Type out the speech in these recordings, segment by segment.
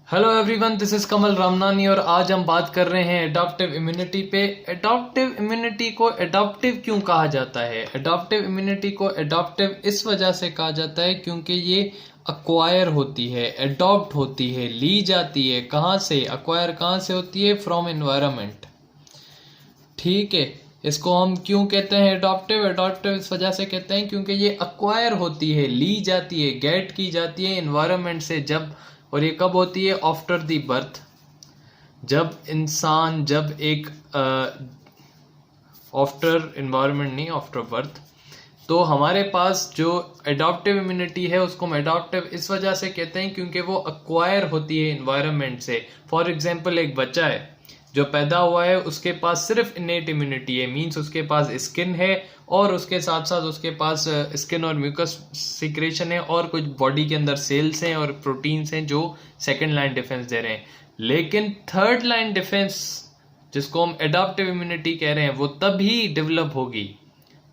Hello everyone, this is कमल रामनानी और आज हम बात कर रहे हैं एडॉप्टिव इम्यूनिटी पे। एडॉप्टिव इम्यूनिटी को एडॉप्टिव क्यों कहा जाता है? एडॉप्टिव इम्यूनिटी को एडॉप्टिव इस वजह से कहा जाता है क्योंकि ये अक्वायर होती है, एडॉप्ट होती है, ली जाती है। कहाँ से अक्वायर, कहाँ से होती है? From environment. ठीक है, इसको हम क्यों कहते हैं एडॉप्टिव? एडॉप्टिव इस वजह से कहते हैं क्योंकि ये अक्वायर होती है, ली जाती है, गेट की जाती है एनवायरनमेंट से। जब, और ये कब होती है? After the birth. जब इंसान, जब एक आफ्टर एनवायरनमेंट नहीं, आफ्टर बर्थ। तो हमारे पास जो एडॉप्टिव इम्यूनिटी है उसको हम एडॉप्टिव इस वजह से कहते हैं क्योंकि वो अक्वायर होती है एनवायरनमेंट से। फॉर एग्जांपल, एक बच्चा है जो पैदा हुआ है, उसके पास सिर्फ इनेट इम्यूनिटी है, मींस उसके पास स्किन है और उसके साथ साथ उसके पास स्किन और म्यूकस सिक्रेशन है और कुछ बॉडी के अंदर सेल्स हैं और प्रोटीन्स हैं जो सेकंड लाइन डिफेंस दे रहे हैं। लेकिन थर्ड लाइन डिफेंस, जिसको हम एडॉप्टिव इम्यूनिटी कह रहे हैं, वो तभी डेवलप होगी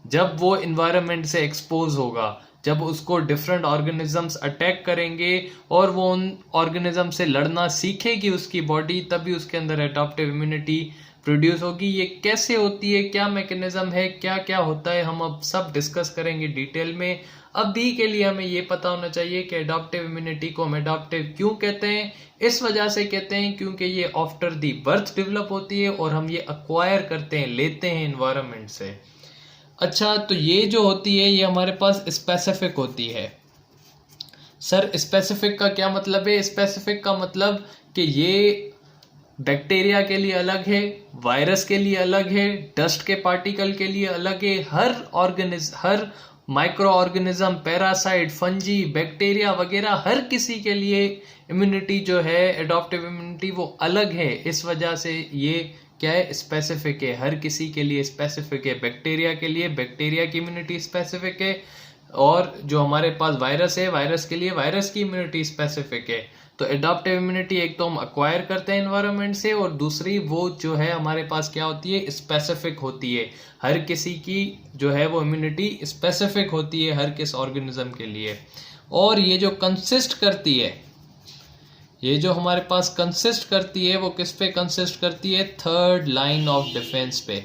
जब वो इन्वायरमेंट से एक्सपोज होगा, जब उसको डिफरेंट ऑर्गेनिजम्स अटैक करेंगे और वो उन ऑर्गेनिज्म से लड़ना सीखेगी उसकी बॉडी, तभी उसके अंदर एडॉप्टिव इम्यूनिटी प्रोड्यूस होगी। ये कैसे होती है, क्या मैकेनिज्म है, क्या क्या होता है, हम अब सब डिस्कस करेंगे डिटेल में। अभी के लिए हमें ये पता होना चाहिए कि एडॉप्टिव इम्यूनिटी को हम एडॉप्टिव क्यों कहते हैं। इस वजह से कहते हैं क्योंकि ये आफ्टर दी बर्थ डेवलप होती है और हम ये अक्वायर करते हैं, लेते हैं एनवायरनमेंट से। अच्छा, तो ये जो होती है ये हमारे पास स्पेसिफिक होती है। सर, स्पेसिफिक का क्या मतलब है? स्पेसिफिक का मतलब कि ये बैक्टीरिया के लिए अलग है, वायरस के लिए अलग है, डस्ट के पार्टिकल के लिए अलग है। हर microorganism, parasite, fungi, bacteria वगैरह, हर किसी के लिए इम्यूनिटी जो है, एडॉप्टिव इम्यूनिटी, वो अलग है। इस वजह से ये क्या है? स्पेसिफिक है, हर किसी के लिए स्पेसिफिक है। बैक्टीरिया के लिए बैक्टीरिया की इम्यूनिटी स्पेसिफिक है और जो हमारे पास वायरस है, वायरस के लिए वायरस की इम्यूनिटी स्पेसिफिक है। तो एडॉप्टिव इम्यूनिटी एक तो हम अक्वायर करते हैं एनवायरनमेंट से, और दूसरी वो जो है हमारे पास क्या होती है? स्पेसिफिक होती है। हर किसी की जो है वो इम्यूनिटी स्पेसिफिक होती है हर किस ऑर्गेनिज्म के लिए। और ये जो कंसिस्ट करती है, ये जो हमारे पास कंसिस्ट करती है, वो किस पे कंसिस्ट करती है? थर्ड लाइन ऑफ डिफेंस पे।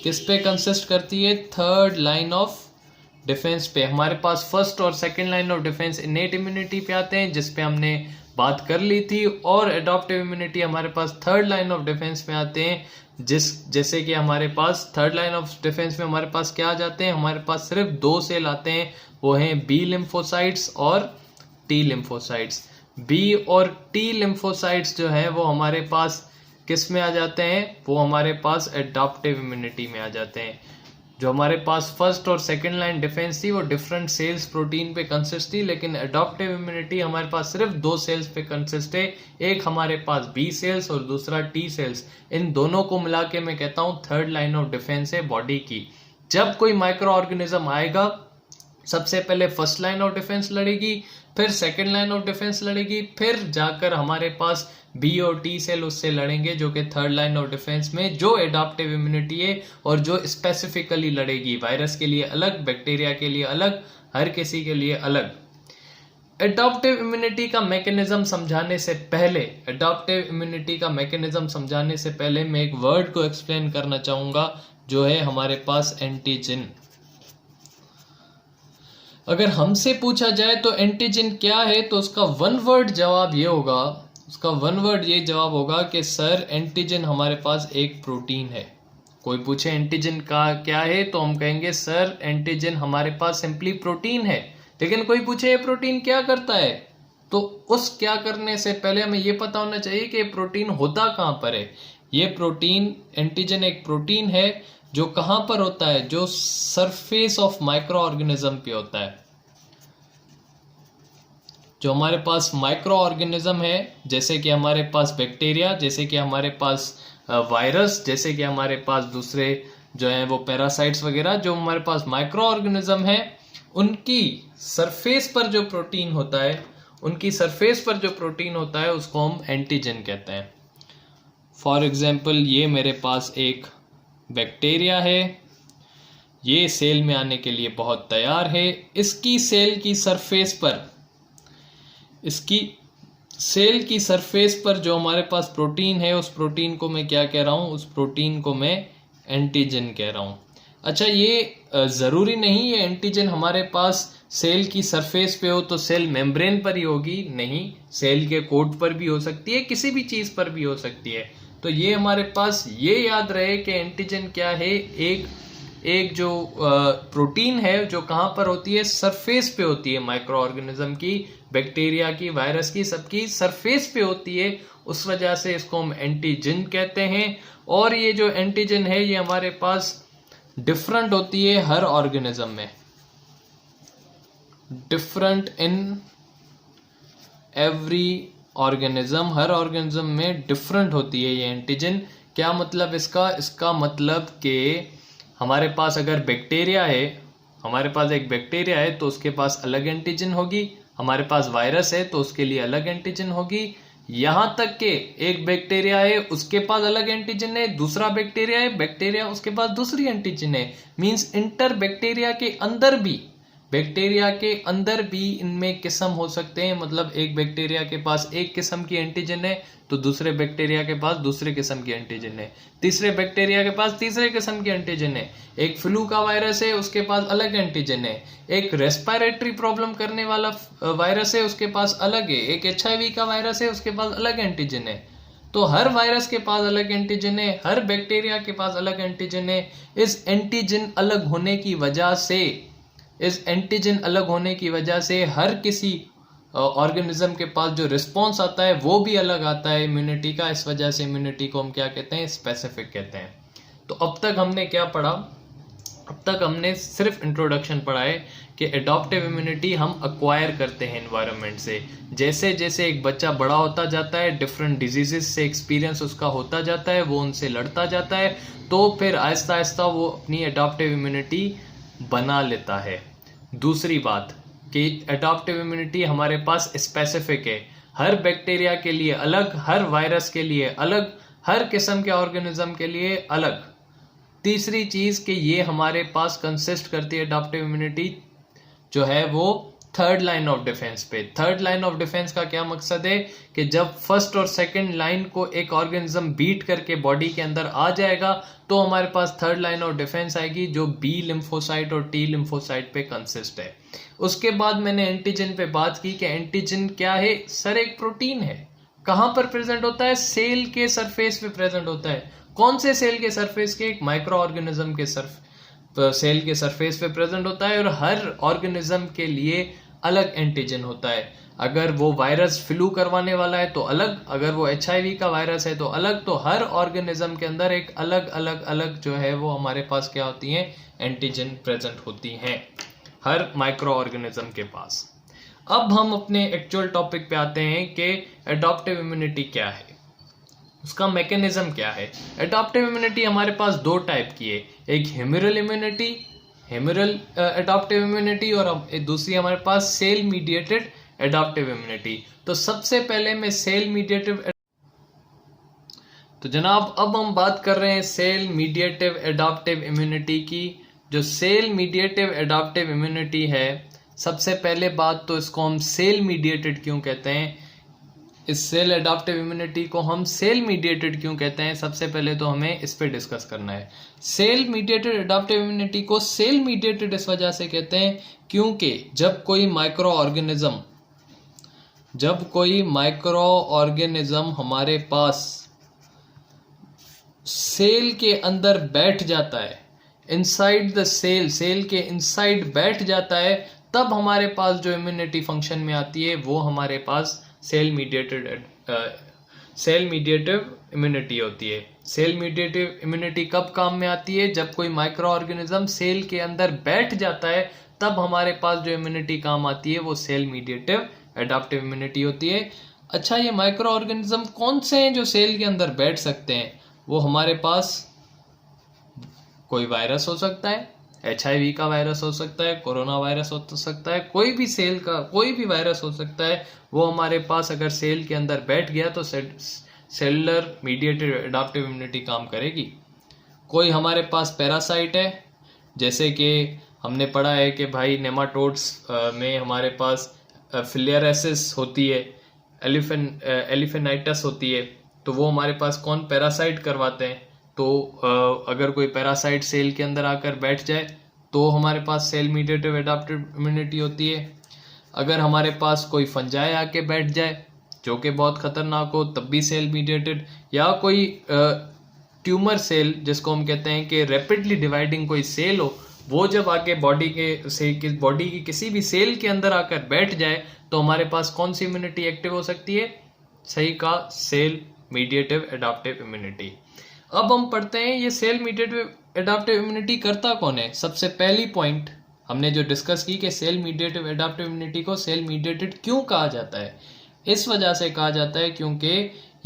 किस पे कंसिस्ट करती है? थर्ड लाइन ऑफ डिफेंस पे। हमारे पास फर्स्ट और second line of defence innate immunity पे आते हैं, जिस पे हमने बात कर ली थी, और एडॉप्टिव इम्यूनिटी हमारे पास थर्ड लाइन ऑफ डिफेंस में आते हैं। जैसे कि हमारे पास थर्ड लाइन ऑफ डिफेंस में हमारे पास क्या आ जाते हैं? हमारे पास सिर्फ दो सेल आते हैं, वो हैं बी लिम्फोसाइट्स और टी लिम्फोसाइट्स। बी और टी लिम्फोसाइट्स जो है वो हमारे पास किस में आ जाते हैं? वो हमारे पास एडॉप्टिव इम्यूनिटी में आ जाते हैं। जो हमारे पास फर्स्ट और सेकंड लाइन डिफेंस थी वो डिफरेंट सेल्स प्रोटीन पे कंसिस्ट थी, लेकिन एडॉप्टिव इम्यूनिटी हमारे पास सिर्फ दो सेल्स पे कंसिस्ट है। एक हमारे पास बी सेल्स और दूसरा टी सेल्स। इन दोनों को मिला के मैं कहता हूं थर्ड लाइन ऑफ डिफेंस है बॉडी की। जब कोई माइक्रो ऑर्गेनिज्म आएगा, सबसे पहले फर्स्ट लाइन ऑफ डिफेंस लड़ेगी, फिर सेकंड लाइन ऑफ डिफेंस लड़ेगी, फिर जाकर हमारे पास बी और टी सेल उससे लड़ेंगे, जो कि थर्ड लाइन ऑफ डिफेंस में जो एडॉप्टिव इम्यूनिटी है और जो स्पेसिफिकली लड़ेगी। वायरस के लिए अलग, बैक्टीरिया के लिए अलग, हर किसी के लिए अलग। एडॉप्टिव इम्यूनिटी का मैकेनिज्म समझाने से पहले, मैं एक वर्ड को एक्सप्लेन करना चाहूंगा, जो है हमारे पास एंटीजन। अगर हमसे पूछा जाए तो एंटीजन क्या है, तो उसका वन वर्ड जवाब ये जवाब होगा कि सर, एंटीजन हमारे पास एक प्रोटीन है। कोई पूछे एंटीजन का क्या है, तो हम कहेंगे सर, एंटीजन हमारे पास सिंपली प्रोटीन है। लेकिन कोई पूछे ये प्रोटीन क्या करता है, तो उस क्या करने से पहले हमें ये पता होना चाहिए कि प्रोटीन होता कहाँ पर है। ये प्रोटीन, एंटीजन एक प्रोटीन है जो कहां पर होता है? जो सरफेस ऑफ माइक्रो ऑर्गेनिज्म पे होता है। जो हमारे पास माइक्रो ऑर्गेनिज्म है, जैसे कि हमारे पास बैक्टीरिया, जैसे कि हमारे पास वायरस, जैसे कि हमारे पास दूसरे जो है वो पैरासाइट्स वगैरह, जो हमारे पास माइक्रो ऑर्गेनिज्म है, उनकी सरफेस पर जो प्रोटीन होता है, उसको हम एंटीजन कहते हैं। फॉर एग्जाम्पल, ये मेरे पास एक बैक्टीरिया है, ये सेल में आने के लिए बहुत तैयार है। इसकी सेल की सरफेस पर, इसकी सेल की सरफेस पर जो हमारे पास प्रोटीन है, उस प्रोटीन को मैं क्या कह रहा हूँ? उस प्रोटीन को मैं एंटीजन कह रहा हूँ। अच्छा, ये ज़रूरी नहीं है एंटीजन हमारे पास सेल की सरफेस पे हो तो सेल मेम्ब्रेन पर ही होगी, नहीं, सेल के कोट पर भी हो सकती है, किसी भी चीज़ पर भी हो सकती है। तो ये हमारे पास ये याद रहे कि एंटीजन क्या है, एक जो प्रोटीन है जो कहाँ पर होती है? सरफेस पे होती है। माइक्रो ऑर्गेनिज्म की, बैक्टीरिया की, वायरस की, सबकी सरफेस पे होती है, उस वजह से इसको हम एंटीजन कहते हैं। और ये जो एंटीजन है ये हमारे पास डिफरेंट होती है हर ऑर्गेनिज्म में, different in every organism, her organism में डिफरेंट होती है ये एंटीजन। क्या मतलब इसका? इसका मतलब कि हमारे पास अगर बैक्टीरिया है, हमारे पास एक बैक्टीरिया है तो उसके पास अलग एंटीजन होगी, हमारे पास वायरस है तो उसके लिए अलग एंटीजन होगी। यहां तक कि एक बैक्टीरिया है, उसके पास अलग एंटीजन है, दूसरा बैक्टीरिया है, बैक्टीरिया उसके पास दूसरी एंटीजन है। मींस इंटर बैक्टीरिया के अंदर भी, बैक्टीरिया के अंदर भी इनमें किस्म हो सकते हैं। मतलब एक बैक्टीरिया के पास एक किस्म की एंटीजन है तो दूसरे बैक्टीरिया के पास दूसरे किस्म की एंटीजन है, तीसरे बैक्टीरिया के पास तीसरे किस्म की एंटीजन है। एक फ्लू का वायरस है, उसके पास अलग एंटीजन है। एक रेस्पिरेटरी प्रॉब्लम करने वाला वायरस है, उसके पास अलग है। एक HIV का वायरस है, उसके पास अलग एंटीजन है। तो हर वायरस के पास अलग एंटीजन है, हर बैक्टीरिया के पास अलग एंटीजन है। इस एंटीजन अलग होने की वजह से, इस एंटीजन अलग होने की वजह से हर किसी ऑर्गेनिज्म के पास जो रिस्पॉन्स आता है वो भी अलग आता है इम्यूनिटी का। इस वजह से इम्यूनिटी को हम क्या कहते हैं? स्पेसिफिक कहते हैं। तो अब तक हमने क्या पढ़ा? अब तक हमने सिर्फ इंट्रोडक्शन पढ़ा है कि एडॉप्टिव इम्यूनिटी हम अक्वायर करते हैं एनवायरनमेंट से। जैसे जैसे एक बच्चा बड़ा होता जाता है, डिफरेंट डिजीजेस से एक्सपीरियंस उसका होता जाता है, वो उनसे लड़ता जाता है, तो फिर आहिस्ता आहिस्ता वो अपनी एडॉप्टिव इम्यूनिटी बना लेता है। दूसरी बात कि एडॉप्टिव इम्यूनिटी हमारे पास स्पेसिफिक है, हर बैक्टीरिया के लिए अलग, हर वायरस के लिए अलग, हर किस्म के ऑर्गेनिज्म के लिए अलग। तीसरी चीज कि ये हमारे पास कंसिस्ट करती है एडॉप्टिव इम्यूनिटी जो है वो थर्ड लाइन ऑफ डिफेंस पे। थर्ड लाइन ऑफ डिफेंस का क्या मकसद है कि जब फर्स्ट और सेकंड लाइन को एक ऑर्गेनिज्म बीट करके बॉडी के अंदर आ जाएगा तो हमारे पास थर्ड लाइन ऑफ डिफेंस आएगी जो बी लिम्फोसाइट और टी लिम्फोसाइट पे कंसिस्ट है। उसके बाद मैंने एंटीजन पे बात की कि एंटीजन क्या है? सर, एक प्रोटीन है। कहां पर प्रेजेंट होता है? सेल के सरफेस पे प्रेजेंट होता है। कौन से सेल के सरफेस के? एक माइक्रो ऑर्गेनिज्म के सेल के सरफेस पे प्रेजेंट होता है। और हर ऑर्गेनिज्म के लिए अलग एंटीजन होता है। अगर वो वायरस फ्लू करवाने वाला है तो अलग, अगर वो HIV का वायरस है तो अलग। तो हर ऑर्गेनिज्म के अंदर एक अलग अलग अलग जो है वो हमारे पास क्या होती हैं? एंटीजन प्रेजेंट होती हैं हर माइक्रो ऑर्गेनिज्म के पास। अब हम अपने एक्चुअल टॉपिक पे आते हैं कि एडॉप्टिव इम्यूनिटी क्या है, उसका मैकेनिज्म क्या है। एडॉप्टिव इम्यूनिटी हमारे पास दो टाइप की है, एक humoral immunity, humoral adaptive immunity, और दूसरी हमारे पास सेल मीडिएटेड एडॉप्टिव इम्यूनिटी। तो सबसे पहले मैं सेल मीडिएटिव, तो जनाब अब हम बात कर रहे हैं सेल मीडिएटिव एडॉप्टिव इम्यूनिटी की। जो सेल मीडिएटिव एडॉप्टिव इम्यूनिटी है, सबसे पहले बात तो इसको हम सेल मीडिएटेड क्यों कहते हैं, इस सेल एडॉप्टिव इम्यूनिटी को हम सेल मीडिएटेड क्यों कहते हैं, सबसे पहले तो हमें इस पे डिस्कस करना है। सेल मीडिएटेड एडॉप्टिव इम्यूनिटी को सेल मीडिएटेड इस वजह से कहते हैं क्योंकि जब कोई माइक्रो ऑर्गेनिज्म हमारे पास सेल के अंदर बैठ जाता है, इनसाइड द सेल, सेल के इनसाइड बैठ जाता है, तब हमारे पास जो इम्यूनिटी फंक्शन में आती है वो हमारे पास सेल मीडिएटेड इम्यूनिटी होती है। सेल मीडिएटेड इम्यूनिटी कब काम में आती है? जब कोई माइक्रो ऑर्गेनिज्म सेल के अंदर बैठ जाता है, तब हमारे पास जो इम्यूनिटी काम आती है वो सेल मीडिएटिव एडॉप्टिव इम्यूनिटी होती है। अच्छा, ये माइक्रो ऑर्गेनिज्म कौन से हैं जो सेल के अंदर बैठ सकते हैं? वो हमारे पास कोई वायरस हो सकता है, HIV का वायरस हो सकता है, कोरोना वायरस हो सकता है, कोई भी सेल का कोई भी वायरस हो सकता है। वो हमारे पास अगर सेल के अंदर बैठ गया तो सेलुलर मीडिएटेड एडॉप्टिव इम्यूनिटी काम करेगी। कोई हमारे पास पैरासाइट है, जैसे कि हमने पढ़ा है कि भाई नेमाटोड्स में हमारे पास फिलियरेसिस होती है, एलिफेनाइटस होती है, तो वो हमारे पास कौन पैरासाइट करवाते हैं। तो अगर कोई पैरासाइट सेल के अंदर आकर बैठ जाए तो हमारे पास सेल मीडिएटेड एडाप्टिव इम्यूनिटी होती है। अगर हमारे पास कोई फंजाई आके बैठ जाए जो कि बहुत खतरनाक हो तब भी सेल मीडिएटेड, या कोई ट्यूमर सेल जिसको हम कहते हैं कि रैपिडली डिवाइडिंग कोई सेल हो, वो जब आके बॉडी की किसी भी सेल के अंदर आकर बैठ जाए तो हमारे पास कौन सी इम्यूनिटी एक्टिव हो सकती है। सही कहा, सेल मीडिएटिव एडाप्टिव इम्यूनिटी। अब हम पढ़ते हैं ये सेल मीडिएटिव एडाप्टिव इम्यूनिटी करता कौन है। सबसे पहली पॉइंट हमने जो डिस्कस की कि सेल मीडिएटिव एडाप्टिव इम्यूनिटी को सेल मीडिएटेड क्यों कहा जाता है। इस वजह से कहा जाता है क्योंकि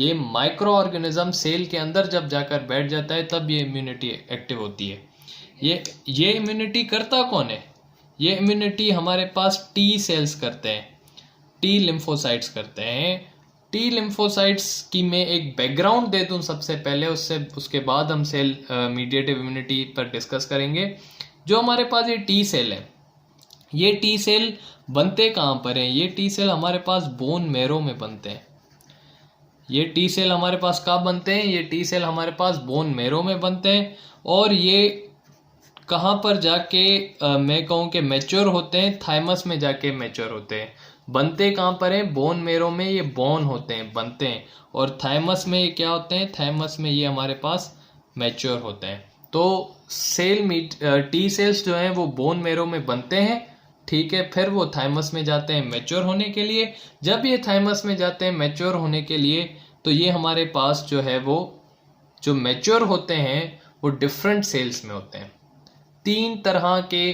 ये माइक्रो ऑर्गेनिज्म सेल के अंदर जब जाकर बैठ जाता है तब ये इम्यूनिटी एक्टिव होती है। ये इम्यूनिटी करता कौन है। ये इम्यूनिटी हमारे पास टी सेल्स करते हैं, टी लिम्फोसाइट्स करते हैं। टी लिम्फोसाइट्स की मैं एक बैकग्राउंड दे दूं सबसे पहले, उसके बाद हम सेल मीडिएटिव इम्यूनिटी पर डिस्कस करेंगे। जो हमारे पास ये टी सेल है, ये टी सेल बनते कहाँ पर हैं। ये टी सेल हमारे पास बोन मैरो में बनते हैं। ये टी सेल हमारे पास कहाँ बनते हैं, ये टी सेल हमारे पास बोन मैरो में बनते हैं। और ये कहाँ पर जाके मैं कहूँ कि मैच्योर होते हैं, थाइमस में जाके मैच्योर होते हैं। बनते कहाँ पर हैं, बोन मैरो में ये बोन होते हैं, बनते हैं। और थाइमस में ये क्या होते हैं, थाइमस में ये हमारे पास मैच्योर होते हैं। तो टी सेल्स जो हैं वो बोन मैरो में बनते हैं, ठीक है। फिर वो थाइमस में जाते हैं मैच्योर होने के लिए। जब ये थाइमस में जाते हैं मैच्योर होने के लिए तो ये हमारे पास जो है वो जो मैच्योर होते हैं वो डिफरेंट सेल्स में होते हैं। 3 तरह के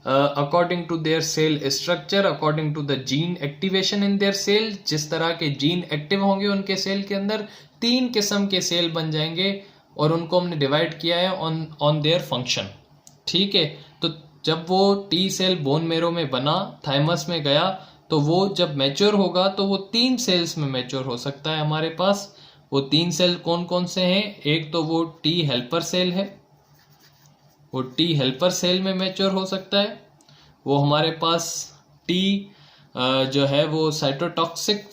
according to their cell structure, according to the gene activation in their cell, जिस तरह के जीन एक्टिव होंगे उनके सेल के अंदर 3 किस्म के सेल बन जाएंगे और उनको हमने डिवाइड किया है ऑन देयर फंक्शन, ठीक है। तो जब वो टी सेल बोन मैरो में बना, थाइमस में गया, तो वो जब मैच्योर होगा तो वो 3 सेल्स में मैच्योर हो सकता है हमारे पास। वो 3 सेल कौन कौन से हैं, एक तो वो टी हेल्पर सेल है, वो टी हेल्पर सेल में मैच्योर हो सकता है। वो हमारे पास टी जो है वो साइटोटॉक्सिक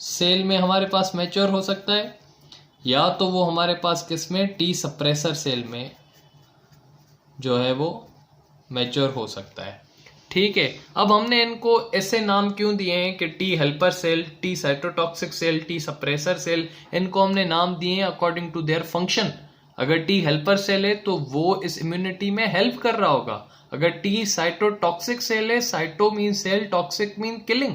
सेल में हमारे पास मैच्योर हो सकता है, या तो वो हमारे पास किस में, टी सप्रेसर सेल में जो है वो मैच्योर हो सकता है, ठीक है। अब हमने इनको ऐसे नाम क्यों दिए हैं कि T helper cell, T cytotoxic cell, T suppressor cell, इनको हमने नाम दिए हैं अकॉर्डिंग टू देयर फंक्शन। अगर टी हेल्पर सेल है तो वो इस इम्यूनिटी में हेल्प कर रहा होगा। अगर टी साइटोटॉक्सिक सेल है, cyto mean cell, toxic mean killing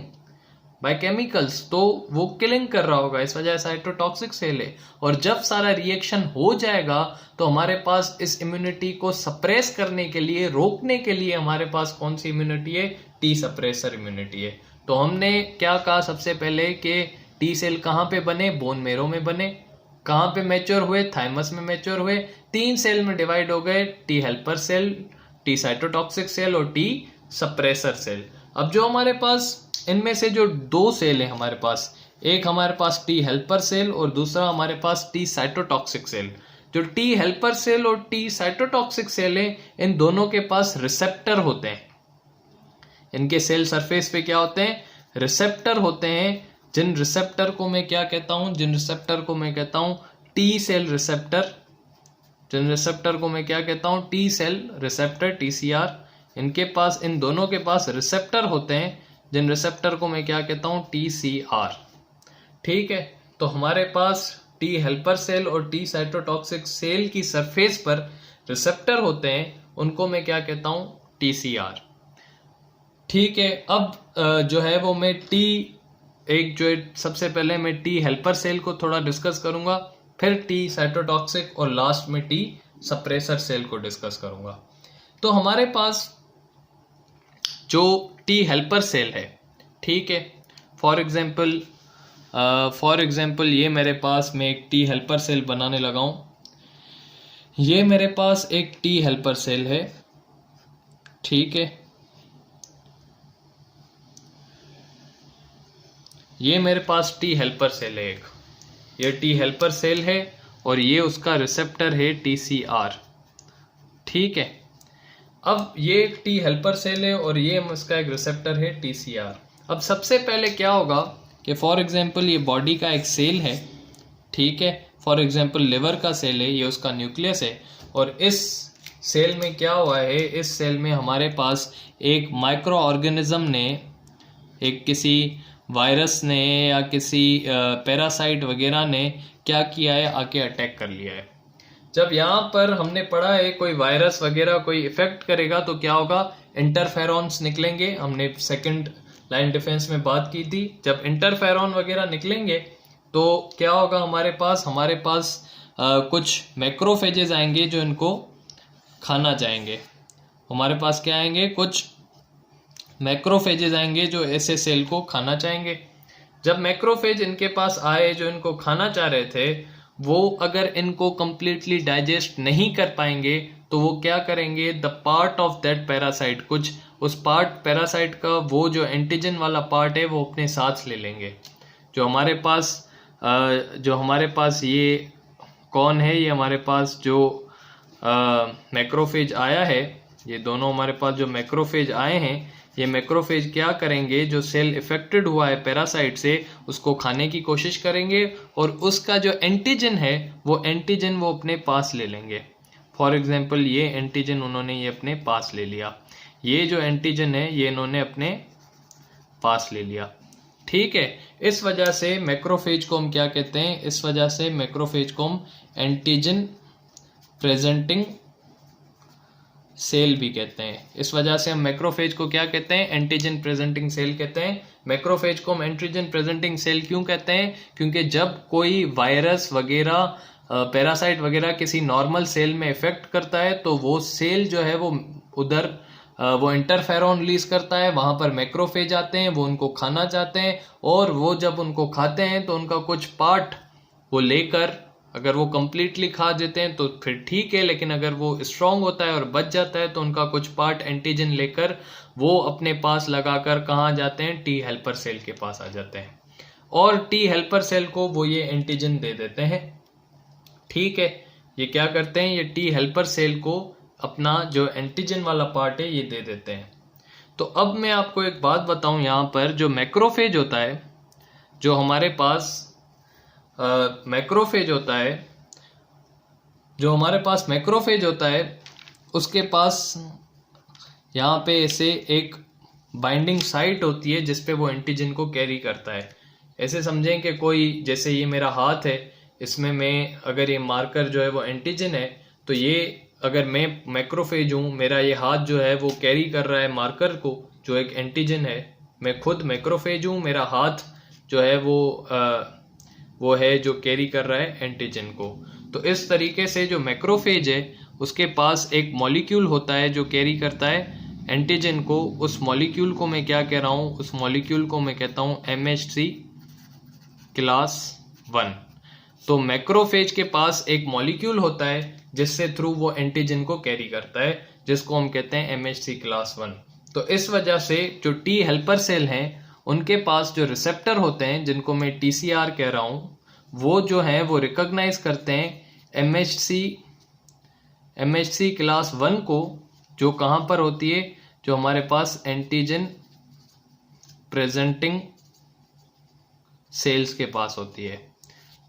by chemicals, तो वो किलिंग कर रहा होगा, इस वजह से साइटोटॉक्सिक सेल है। और जब सारा रिएक्शन हो जाएगा तो हमारे पास इस इम्यूनिटी को सप्रेस करने के लिए, रोकने के लिए हमारे पास कौन सी इम्यूनिटी है, टी सप्रेसर इम्यूनिटी है। तो हमने क्या कहा सबसे पहले कि टी सेल कहाँ पे बने, बोन मैरो में बने। कहाँ पे मैच्योर हुए, थाइमस में मैच्योर हुए। 3 सेल में डिवाइड हो गए, T helper cell, T cytotoxic cell और टी सप्रेसर सेल। अब जो हमारे पास इनमें से जो 2 सेल है हमारे पास, एक हमारे पास टी हेल्पर सेल और दूसरा हमारे पास टी साइटोटॉक्सिक सेल। जो टी हेल्पर सेल और टी साइटोटॉक्सिक सेल है, इन दोनों के पास रिसेप्टर होते हैं। इनके सेल सरफेस पे क्या होते हैं, रिसेप्टर होते हैं। जिन रिसेप्टर को मैं क्या कहता हूं, जिन रिसेप्टर को मैं कहता हूं टी सेल रिसेप्टर। जिन रिसेप्टर को मैं क्या कहता हूं, टी सेल रिसेप्टर, टीसीआर। इनके पास, इन दोनों के पास रिसेप्टर होते हैं, जिन रिसेप्टर को मैं क्या कहता हूं, टीसीआर, ठीक है। तो हमारे पास टी हेल्पर सेल और टी साइटोटॉक्सिक सेल की सरफेस पर रिसेप्टर होते हैं, उनको मैं क्या कहता हूं, टीसीआर, ठीक है। अब जो है वो मैं सबसे पहले मैं टी हेल्पर सेल को थोड़ा डिस्कस करूंगा, फिर टी साइटोटॉक्सिक और लास्ट में टी सप्रेसर सेल को डिस्कस करूंगा। तो हमारे पास जो टी हेल्पर सेल है, ठीक है, फॉर एग्जाम्पल ये मेरे पास, मैं एक टी हेल्पर सेल बनाने लगा हूं। ये मेरे पास एक टी हेल्पर सेल है, ठीक है। ये मेरे पास टी हेल्पर सेल है एक, ये टी हेल्पर सेल है और ये उसका रिसेप्टर है टीसीआर, ठीक है। अब ये एक टी हेल्पर सेल है और ये इसका एक रिसेप्टर है टीसीआर। अब सबसे पहले क्या होगा कि फॉर एग्जांपल ये बॉडी का एक सेल है, ठीक है, फॉर एग्जांपल लिवर का सेल है, ये उसका न्यूक्लियस है, और इस सेल में क्या हुआ है, इस सेल में हमारे पास एक माइक्रो ऑर्गेनिज्म ने, एक किसी वायरस ने या किसी पैरासाइट वगैरह ने क्या किया है, आके अटैक कर लिया है। जब यहाँ पर हमने पढ़ा है कोई वायरस वगैरह कोई इफेक्ट करेगा तो क्या होगा, इंटरफेरॉन्स निकलेंगे। हमने सेकंड लाइन डिफेंस में बात की थी, जब इंटरफेरॉन वगैरह निकलेंगे तो क्या होगा, हमारे पास कुछ मैक्रोफेजेस आएंगे जो इनको खाना चाहेंगे। हमारे पास क्या आएंगे, कुछ मैक्रोफेजेस आएंगे जो ऐसे सेल को खाना चाहेंगे। जब मैक्रोफेज इनके पास आए जो इनको खाना चाह रहे थे, वो अगर इनको कंप्लीटली डाइजेस्ट नहीं कर पाएंगे तो वो क्या करेंगे, the part of that parasite, कुछ उस पार्ट पैरासाइट का वो जो एंटीजन वाला पार्ट है वो अपने साथ ले लेंगे। जो हमारे पास ये कौन है, ये हमारे पास जो मैक्रोफेज आया है, ये दोनों हमारे पास जो मैक्रोफेज आए हैं, ये मैक्रोफेज क्या करेंगे, जो सेल इफेक्टेड हुआ है पैरासाइट से उसको खाने की कोशिश करेंगे और उसका जो एंटीजन है वो एंटीजन वो अपने पास ले लेंगे। फॉर एग्जांपल ये एंटीजन उन्होंने ये अपने पास ले लिया, ये जो एंटीजन है ये इन्होंने अपने पास ले लिया, ठीक है। इस वजह से मैक्रोफेज को हम क्या कहते हैं, इस वजह से मैक्रोफेज को हम एंटीजन प्रेजेंटिंग सेल भी कहते हैं। इस वजह से हम मैक्रोफेज को क्या कहते हैं, एंटीजन प्रेजेंटिंग सेल कहते हैं। मैक्रोफेज को हम एंटीजन प्रेजेंटिंग सेल क्यों कहते हैं, क्योंकि जब कोई वायरस वगैरह पैरासाइट वगैरह किसी नॉर्मल सेल में इफेक्ट करता है तो वो सेल जो है वो उधर वो इंटरफेरॉन रिलीज करता है, वहां पर मैक्रोफेज आते हैं, वो उनको खाना चाहते हैं, और वो जब उनको खाते हैं तो उनका कुछ पार्ट वो लेकर, अगर वो कंप्लीटली खा देते हैं तो फिर ठीक है, लेकिन अगर वो स्ट्रांग होता है और बच जाता है तो उनका कुछ पार्ट एंटीजन लेकर वो अपने पास लगाकर कहाँ जाते हैं, टी हेल्पर सेल के पास आ जाते हैं, और टी हेल्पर सेल को वो ये एंटीजन दे देते हैं, ठीक है। ये क्या करते हैं, ये टी हेल्पर सेल को अपना जो एंटीजन वाला पार्ट है ये दे देते हैं। तो अब मैं आपको एक बात बताऊं, यहाँ पर जो मैक्रोफेज होता है, जो हमारे पास मैक्रोफेज होता है, जो हमारे पास मैक्रोफेज होता है उसके पास यहाँ पे ऐसे एक बाइंडिंग साइट होती है जिसपे वो एंटीजन को कैरी करता है। ऐसे समझें कि कोई, जैसे ये मेरा हाथ है, इसमें मैं अगर ये मार्कर जो है वो एंटीजन है, तो ये अगर मैं मैक्रोफेज हूँ, मेरा ये हाथ जो है वो कैरी कर रहा है मार्कर को जो एक एंटीजन है, मैं खुद मैक्रोफेज हूँ, मेरा हाथ जो है वो है जो कैरी कर रहा है एंटीजन को। तो इस तरीके से जो मैक्रोफेज है उसके पास एक मॉलिक्यूल होता है जो कैरी करता है एंटीजन को। उस मॉलिक्यूल को मैं क्या कह रहा हूँ, उस मॉलिक्यूल को मैं कहता हूँ MHC क्लास 1। तो मैक्रोफेज के पास एक मॉलिक्यूल होता है जिससे थ्रू वो एंटीजन को कैरी करता है, जिसको हम कहते हैं MHC क्लास 1। तो इस वजह से जो टी हेल्पर सेल हैं उनके पास जो रिसेप्टर होते हैं, जिनको मैं TCR कह रहा हूं, वो जो है वो रिकॉग्नाइज करते हैं MHC क्लास 1 को, जो कहां पर होती है, जो हमारे पास एंटीजन प्रेजेंटिंग सेल्स के पास होती है,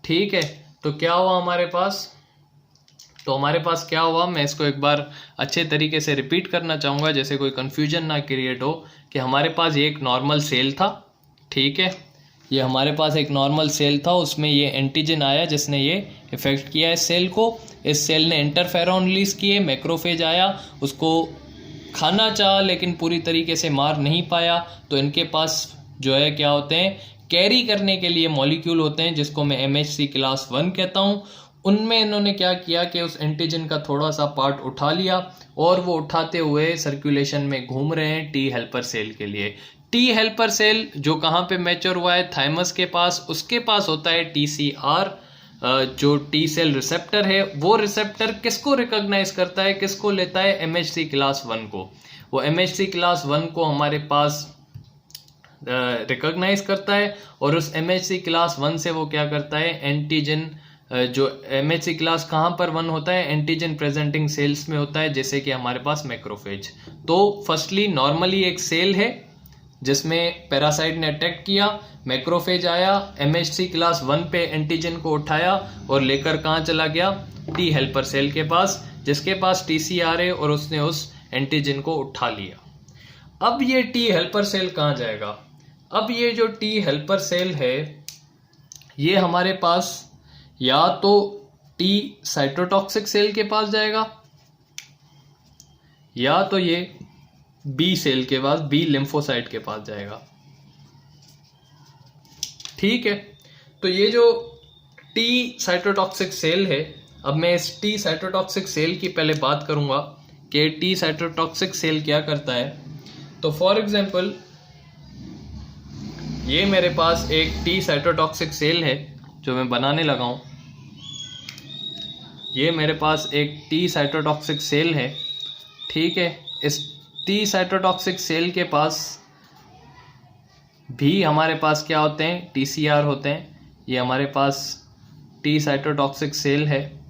ठीक है। तो क्या हुआ हमारे पास, क्या हुआ, मैं इसको एक बार अच्छे तरीके से रिपीट करना चाहूंगा जैसे कोई कंफ्यूजन ना क्रिएट हो, कि हमारे पास ये एक नॉर्मल सेल था, ठीक है, ये हमारे पास एक नॉर्मल सेल था, उसमें ये एंटीजन आया जिसने ये इफेक्ट किया इस सेल को, इस सेल ने इंटरफेरॉन रिलीज किए, मैक्रोफेज आया, उसको खाना चाहा लेकिन पूरी तरीके से मार नहीं पाया, तो इनके पास जो है क्या होते हैं, कैरी करने के लिए मॉलिक्यूल होते हैं जिसको मैं MHC क्लास 1 कहता हूँ। उनमें इन्होंने क्या किया कि उस एंटीजन का थोड़ा सा पार्ट उठा लिया और वो उठाते हुए सर्कुलेशन में घूम रहे हैं टी हेल्पर सेल के लिए। टी हेल्पर सेल जो कहाँ पे मैच्योर हुआ है, थाइमस के पास, उसके पास होता है TCR, जो टी सेल रिसेप्टर है, वो रिसेप्टर किसको रिकॉग्नाइज करता है, किसको लेता है, MHC क्लास 1 को। वो MHC क्लास 1 को हमारे पास रिकॉग्नाइज करता है और उस MHC क्लास 1 से वो क्या करता है, एंटीजन, जो MHC क्लास कहाँ पर 1 होता है, एंटीजन प्रेजेंटिंग सेल्स में होता है, जैसे कि हमारे पास मैक्रोफेज। तो फर्स्टली नॉर्मली एक सेल है जिसमें पैरासाइट ने अटैक किया, मैक्रोफेज आया, MHC क्लास 1 पे एंटीजन को उठाया और लेकर कहाँ चला गया, टी हेल्पर सेल के पास, जिसके पास TCR है और उसने उस एंटीजन को उठा लिया। अब ये टी हेल्पर सेल कहाँ जाएगा? अब ये जो टी हेल्पर सेल है ये हमारे पास या तो टी साइटोटॉक्सिक सेल के पास जाएगा या तो ये बी सेल के पास, बी लिम्फोसाइट के पास जाएगा। ठीक है, तो ये जो टी साइटोटॉक्सिक सेल है, अब मैं इस टी साइटोटॉक्सिक सेल की पहले बात करूंगा कि टी साइटोटॉक्सिक सेल क्या करता है। तो फॉर एग्जांपल ये मेरे पास एक टी साइटोटॉक्सिक सेल है जो मैं बनाने लगा हूं। ये मेरे पास एक टी साइटोटॉक्सिक सेल है। ठीक है, इस टी साइटोटॉक्सिक सेल के पास भी हमारे पास क्या होते हैं, TCR होते हैं। ये हमारे पास टी साइटोटॉक्सिक सेल है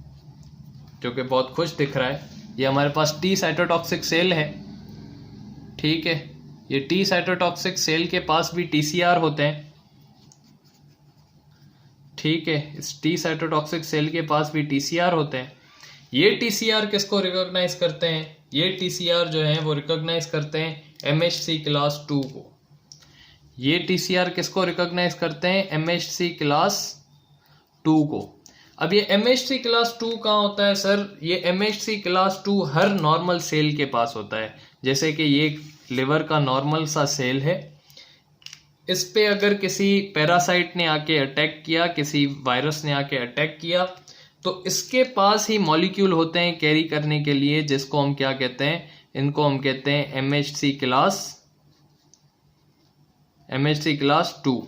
जो कि बहुत खुश दिख रहा है। ये हमारे पास टी साइटोटॉक्सिक सेल है। ठीक है, ये टी साइटोटॉक्सिक सेल के पास भी TCR होते हैं। ठीक है, इस टी साइटोटॉक्सिक सेल के पास भी TCR होते हैं। ये TCR किसको रिकॉग्नाइज करते हैं? ये TCR जो है वो रिकॉग्नाइज करते हैं MHC क्लास 2 को। ये TCR किसको रिकॉग्नाइज करते हैं? MHC क्लास 2 को। अब ये MHC क्लास 2 कहाँ होता है सर? ये MHC क्लास 2 हर नॉर्मल सेल के पास होता है। जैसे कि ये लिवर का नॉर्मल सा सेल है, इस पे अगर किसी पैरासाइट ने आके अटैक किया, किसी वायरस ने आके अटैक किया, तो इसके पास ही मॉलिक्यूल होते हैं कैरी करने के लिए, जिसको हम क्या कहते हैं, इनको हम कहते हैं MHC क्लास 2।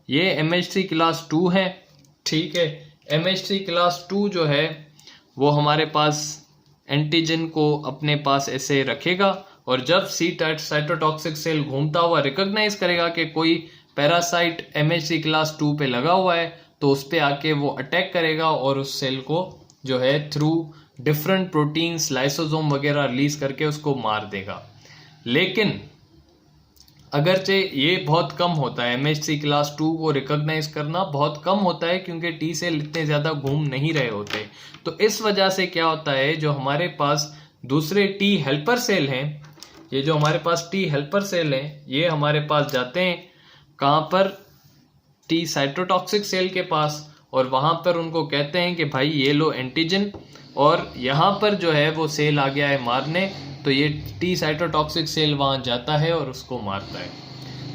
ये MHC क्लास 2 है। ठीक है, MHC क्लास 2 जो है वो हमारे पास एंटीजन को अपने पास ऐसे रखेगा और जब साइटोटॉक्सिक सेल घूमता हुआ रिकॉग्नाइज करेगा कि कोई पैरासाइट MHC क्लास 2 पे लगा हुआ है, तो उस पे आके वो अटैक करेगा और उस सेल को जो है थ्रू डिफरेंट प्रोटीन्स, लाइसोसोम वगैरह रिलीज करके उसको मार देगा। लेकिन अगरचे ये बहुत कम होता है, MHC क्लास 2 को रिकॉग्नाइज करना बहुत कम होता है क्योंकि टी सेल इतने ज्यादा घूम नहीं रहे होते। तो इस वजह से क्या होता है, जो हमारे पास दूसरे टी हेल्पर सेल हैं, ये जो हमारे पास टी हेल्पर सेल हैं, ये हमारे पास जाते हैं कहाँ पर, टी साइटोटॉक्सिक सेल के पास, और वहां पर उनको कहते हैं कि भाई ये लो एंटीजन, और यहाँ पर जो है वो सेल आ गया है मारने, तो ये टी साइटोटॉक्सिक सेल वहां जाता है और उसको मारता है।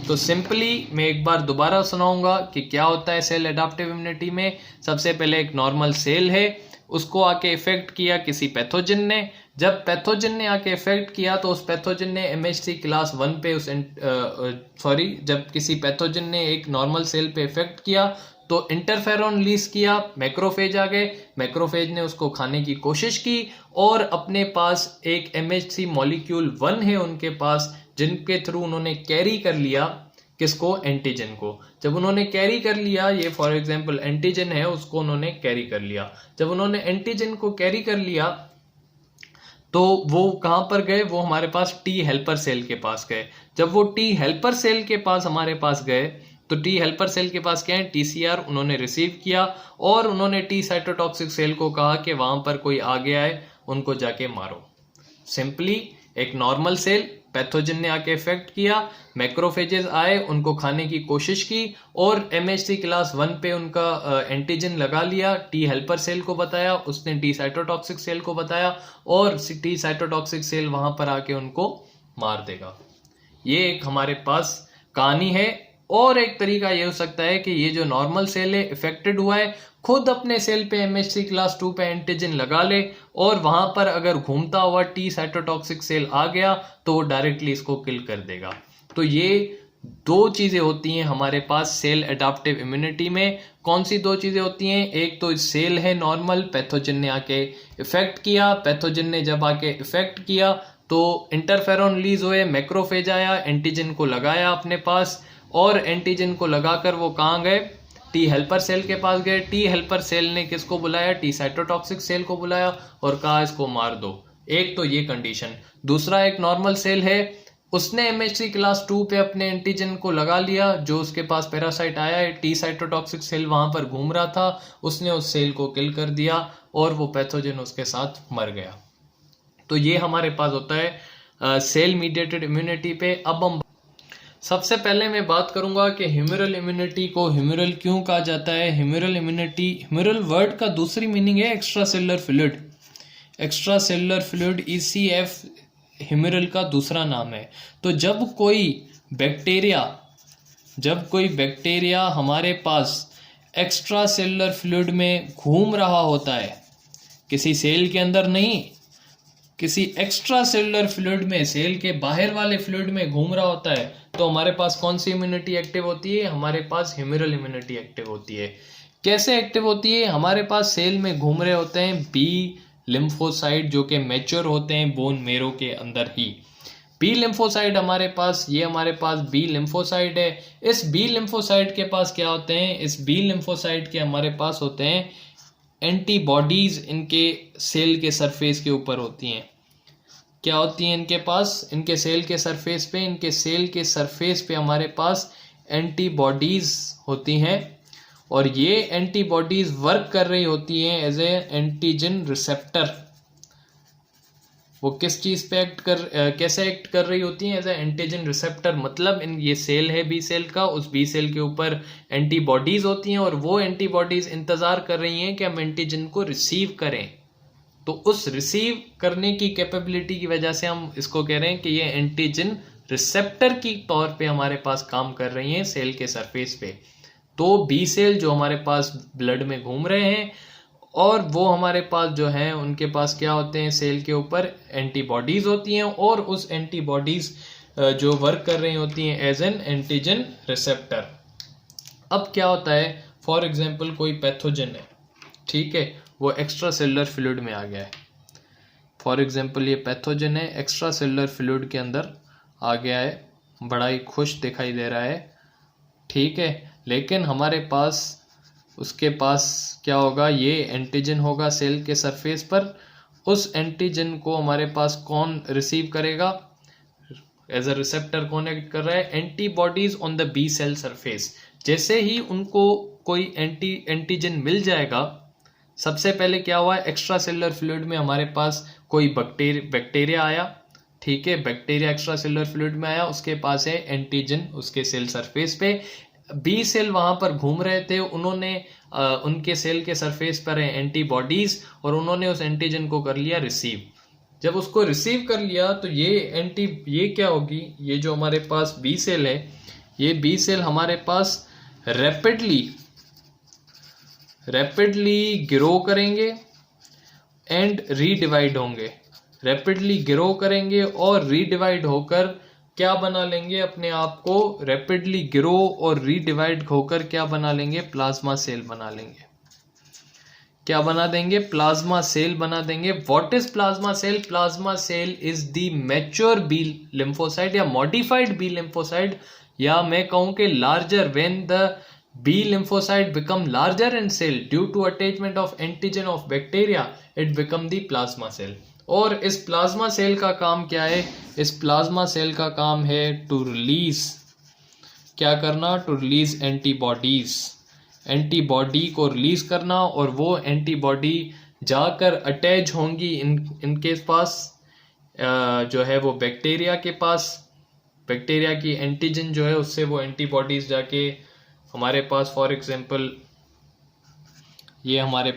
तो सिंपली मैं एक बार दोबारा सुनाऊंगा कि क्या होता है सेल एडाप्टिव इम्यूनिटी में। सबसे पहले एक नॉर्मल सेल है, उसको आके इफेक्ट किया किसी पैथोजन ने। जब पैथोजन ने आके इफेक्ट किया तो उस पैथोजन ने MHC क्लास 1 पे जब किसी पैथोजन ने एक नॉर्मल सेल पे इफेक्ट किया तो इंटरफेरॉन रिलीज किया, मैक्रोफेज आ गए, मैक्रोफेज ने उसको खाने की कोशिश की और अपने पास एक MHC मॉलिक्यूल 1 है उनके पास, जिनके थ्रू उन्होंने कैरी कर लिया किसको, एंटीजन को। जब उन्होंने कैरी कर लिया, ये फॉर एग्जांपल एंटीजन है, उसको उन्होंने कैरी कर लिया। जब उन्होंने एंटीजन को कैरी कर लिया तो वो कहां पर गए, वो हमारे पास टी हेल्पर सेल के पास गए। जब वो टी हेल्पर सेल के पास हमारे पास गए तो टी हेल्पर सेल के पास क्या है, TCR उन्होंने रिसीव किया और उन्होंने टी साइटोटॉक्सिक सेल को कहा कि वहां पर कोई आ गया है, उनको जाके मारो। सिंपली एक नॉर्मल सेल, पैथोजन ने आके इफेक्ट किया, मैक्रोफेजेस आए, उनको खाने की कोशिश की और MHC क्लास 1 पे उनका एंटीजन लगा लिया, टी हेल्पर सेल को बताया, उसने टी साइटोटॉक्सिक सेल को बताया और टी साइटोटॉक्सिक सेल वहां पर आके उनको मार देगा। ये एक हमारे पास कहानी है। और एक तरीका ये हो सकता है कि ये जो नॉर्मल सेल है इफेक्टेड हुआ है, खुद अपने सेल पे MHC क्लास 2 पे एंटीजन लगा ले और वहां पर अगर घूमता हुआ टी साइटोटॉक्सिक सेल आ गया तो वो डायरेक्टली इसको किल कर देगा। तो ये दो चीजें होती हैं हमारे पास सेल एडाप्टिव इम्यूनिटी में। कौन सी दो चीजें होती हैं? एक तो सेल है नॉर्मल, पैथोजन ने आके इफेक्ट किया, पैथोजन ने जब आके इफेक्ट किया तो इंटरफेरॉन रिलीज हुए, मैक्रोफेज आया, एंटीजन को लगाया अपने पास और एंटीजन को लगाकर वो कहाँ गए, टी हेल्पर सेल के पास गए। टी हेल्पर सेल ने किसको बुलाया, टी साइटोटॉक्सिक सेल को बुलाया और कहा इसको मार दो। एक तो ये कंडीशन। दूसरा एक नॉर्मल सेल है, उसने MHC क्लास 2 पे अपने एंटीजन को लगा लिया, जो उसके पास पैरासाइट आया है, टी साइटोटॉक्सिक सेल वहां पर घूम रहा था, उसने उस सेल को किल कर दिया और वो पैथोजन उसके साथ मर गया। तो ये हमारे पास होता है सेल मीडिएटेड इम्यूनिटी पे। अब हम सबसे पहले मैं बात करूंगा कि ह्यूमरल इम्यूनिटी को ह्यूमरल क्यों कहा जाता है। ह्यूमरल इम्यूनिटी, ह्यूमरल वर्ड का दूसरी मीनिंग है extra cellular fluid. Extra cellular fluid ECF humoral का दूसरा नाम है। तो जब कोई बैक्टीरिया हमारे पास एक्स्ट्रा सेलुलर फ्लूइड में घूम रहा होता है, किसी सेल के अंदर नहीं, किसी एक्स्ट्रा सेलुलर फ्लूइड में, सेल के बाहर वाले फ्लूइड में घूम रहा होता है, तो हमारे पास कौन सी इम्यूनिटी एक्टिव होती है? हमारे पास ह्यूमरल इम्यूनिटी एक्टिव होती है। कैसे एक्टिव होती है? हमारे पास सेल में घूम रहे होते हैं बी लिम्फोसाइट, जो कि मैच्योर होते हैं बोन मेरो के अंदर ही। बी लिम्फोसाइट हमारे पास बी लिम्फोसाइट है। इस बी लिम्फोसाइट के पास क्या होते हैं? इस बी लिम्फोसाइट के हमारे पास होते हैं एंटीबॉडीज, इनके सेल के सरफेस के ऊपर होती हैं। क्या होती हैं इनके पास? इनके सेल के सरफेस पे हमारे पास एंटीबॉडीज होती हैं, और ये एंटीबॉडीज वर्क कर रही होती हैं एज ए एंटीजन रिसेप्टर। वो किस चीज पे कैसे एक्ट कर रही होती हैं? As a antigen receptor. मतलब ये सेल है बी सेल का, उस बी सेल के ऊपर एंटीबॉडीज होती हैं, और वो एंटीबॉडीज इंतजार कर रही हैं कि हम एंटीजन को रिसीव करें। तो उस रिसीव करने की कैपेबिलिटी की वजह से हम इसको कह रहे हैं कि ये एंटीजन रिसेप्टर की तौर पे हमारे पास काम कर रही हैं सेल के सरफेस पे। तो बी सेल जो हमारे पास ब्लड में घूम रहे हैं, और वो हमारे पास जो है उनके पास क्या होते हैं? सेल के ऊपर एंटीबॉडीज होती हैं, और उस एंटीबॉडीज जो वर्क कर रही होती हैं एज एन एंटीजन रिसेप्टर। अब क्या होता है? फॉर एग्जाम्पल कोई पैथोजन है, ठीक है, वो एक्स्ट्रा सेलुलर फ्लूइड में आ गया है। फॉर एग्जाम्पल ये पैथोजन है, एक्स्ट्रा सेलुलर फ्लूइड के अंदर आ गया है, बड़ा ही खुश दिखाई दे रहा है, ठीक है, लेकिन हमारे पास उसके पास क्या होगा? ये एंटीजन होगा सेल के सरफेस पर। उस एंटीजन को हमारे पास कौन रिसीव करेगा? एज अ रिसेप्टर कौन एक्ट कर रहा है? Antibodies on the B cell surface. जैसे ही उनको कोई एंटीजन मिल जाएगा, सबसे पहले क्या हुआ? एक्स्ट्रा सेलुलर फ्लूइड में हमारे पास कोई बैक्टीरिया आया, ठीक है, बैक्टीरिया एक्स्ट्रा सेलुलर फ्लूइड में आया, उसके पास है एंटीजन उसके सेल सरफेस पे। बी सेल वहां पर घूम रहे थे, उन्होंने उनके सेल के सरफेस पर है एंटीबॉडीज, और उन्होंने उस एंटीजन को कर लिया रिसीव। जब उसको रिसीव कर लिया तो ये क्या होगी? ये जो हमारे पास बी सेल है, ये बी सेल हमारे पास रैपिडली ग्रो करेंगे एंड रीडिवाइड होंगे। रैपिडली ग्रो करेंगे और रीडिवाइड होकर क्या बना लेंगे? अपने आप को रैपिडली ग्रो और रीडिवाइड होकर क्या बना लेंगे? प्लाज्मा सेल बना लेंगे। क्या बना देंगे? प्लाज्मा सेल बना देंगे। What is plasma cell? Plasma cell is the mature B lymphocyte या मॉडिफाइड बी लिम्फोसाइट, या मैं कहूं कि larger, when the B lymphocyte become larger in cell due to attachment of antigen of bacteria, it become the plasma cell. और इस plasma cell का काम क्या है? इस प्लाज्मा सेल का काम है टू रिलीज, क्या करना? टू रिलीज एंटीबॉडीज, एंटीबॉडी को रिलीज करना, और वो एंटीबॉडी जाकर अटैच होंगी इनके पास जो है वो बैक्टीरिया के पास। बैक्टीरिया की एंटीजन जो है उससे वो एंटीबॉडीज जाके हमारे पास, फॉर एग्जाम्पल ये हमारे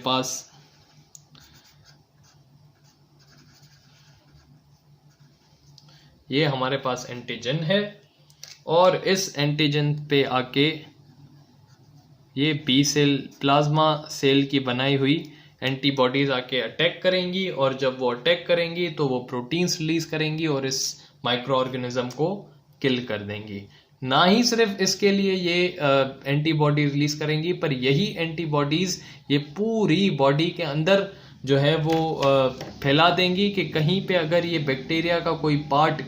पास एंटीजन है, और इस एंटीजन पे आके ये बी सेल, प्लाज्मा सेल की बनाई हुई एंटीबॉडीज आके अटैक करेंगी, और जब वो अटैक करेंगी तो वो प्रोटीन्स रिलीज करेंगी और इस माइक्रो ऑर्गेनिज्म को किल कर देंगी। ना ही सिर्फ इसके लिए ये एंटीबॉडी रिलीज करेंगी, पर यही एंटीबॉडीज ये पूरी बॉडी के अंदर जो है वो फैला देंगी कि कहीं पे अगर ये बैक्टीरिया का कोई पार्ट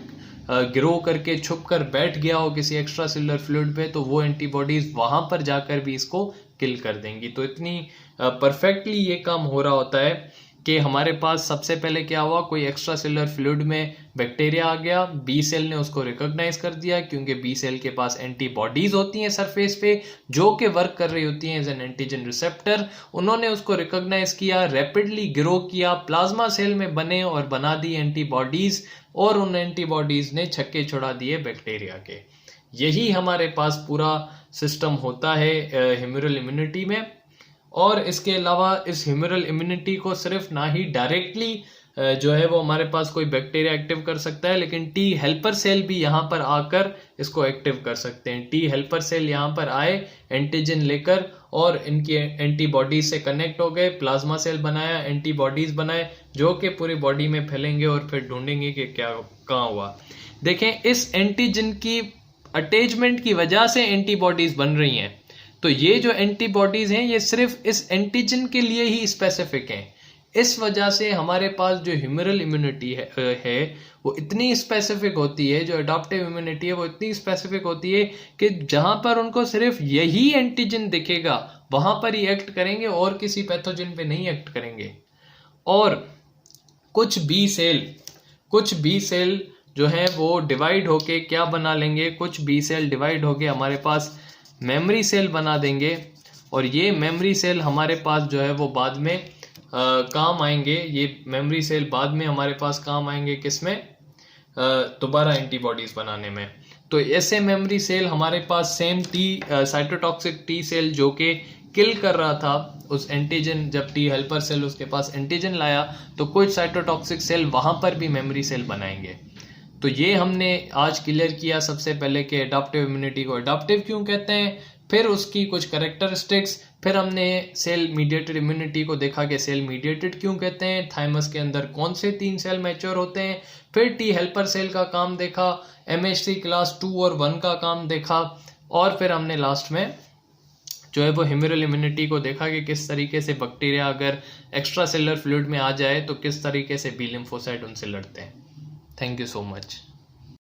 ग्रो करके छुप कर बैठ गया हो किसी एक्स्ट्रा सेलुलर फ्लूइड पे, तो वो एंटीबॉडीज वहां पर जाकर भी इसको किल कर देंगी। तो इतनी परफेक्टली ये काम हो रहा होता है कि हमारे पास सबसे पहले क्या हुआ, कोई एक्स्ट्रा सेलुलर फ्लूइड में बैक्टीरिया आ गया, बी सेल ने उसको रिकॉग्नाइज कर दिया क्योंकि बी सेल के पास एंटीबॉडीज होती हैं सरफेस पे जो कि वर्क कर रही होती हैं एज एन एंटीजन रिसेप्टर। उन्होंने उसको रिकॉग्नाइज किया, रैपिडली ग्रो किया, प्लाज्मा सेल में बने और बना दी एंटीबॉडीज, और उन एंटीबॉडीज ने छक्के छुड़ा दिए बैक्टीरिया के। यही हमारे पास पूरा सिस्टम होता है ह्यूमरल इम्यूनिटी में। और इसके अलावा इस ह्यूमरल इम्यूनिटी को सिर्फ ना ही डायरेक्टली जो है वो हमारे पास कोई बैक्टीरिया एक्टिव कर सकता है, लेकिन टी हेल्पर सेल भी यहाँ पर आकर इसको एक्टिव कर सकते हैं। टी हेल्पर सेल यहाँ पर आए एंटीजन लेकर और इनकी एंटीबॉडीज से कनेक्ट हो गए, प्लाज्मा सेल बनाया, एंटीबॉडीज बनाए जो कि पूरी बॉडी में फैलेंगे और फिर ढूंढेंगे कि क्या कहाँ हुआ। देखें, इस एंटीजन की अटैचमेंट की वजह से एंटीबॉडीज बन रही हैं। तो ये जो एंटीबॉडीज हैं ये सिर्फ इस एंटीजन के लिए ही स्पेसिफिक हैं। इस वजह से हमारे पास जो ह्यूमरल इम्यूनिटी है वो इतनी स्पेसिफिक होती है, जो अडॉप्टिव इम्यूनिटी है वो इतनी स्पेसिफिक होती है कि जहां पर उनको सिर्फ यही एंटीजन दिखेगा वहां पर ही एक्ट करेंगे और किसी पैथोजन पे नहीं एक्ट करेंगे। और कुछ बी सेल जो है वो डिवाइड होके क्या बना लेंगे, कुछ बी सेल डिवाइड होके हमारे पास मेमोरी सेल बना देंगे, और ये मेमोरी सेल हमारे पास जो है वो बाद में काम आएंगे। ये मेमोरी सेल बाद में हमारे पास काम आएंगे किसमें, दोबारा एंटीबॉडीज बनाने में। तो ऐसे मेमोरी सेल हमारे पास सेम साइटोटॉक्सिक टी सेल जो कि किल कर रहा था उस एंटीजन, जब टी हेल्पर सेल उसके पास एंटीजन लाया तो कुछ साइटोटॉक्सिक सेल वहां पर भी मेमोरी सेल बनाएंगे। तो ये हमने आज क्लियर किया सबसे पहले कि एडॉप्टिव इम्यूनिटी को एडॉप्टिव क्यों कहते हैं, फिर उसकी कुछ कैरेक्टरिस्टिक्स, फिर हमने सेल मीडिएटेड इम्यूनिटी को देखा कि सेल मीडिएटेड क्यों कहते हैं, थाइमस के अंदर कौन से 3 सेल मैच्योर होते हैं, फिर टी हेल्पर सेल का काम देखा, MHC क्लास 2 और 1 का काम देखा, और फिर हमने लास्ट में जो है वो ह्यूमरल इम्यूनिटी को देखा कि किस तरीके से बैक्टीरिया अगर एक्स्ट्रा सेलुलर फ्लूइड में आ जाए तो किस तरीके से बी लिम्फोसाइट उनसे लड़ते हैं। Thank you so much.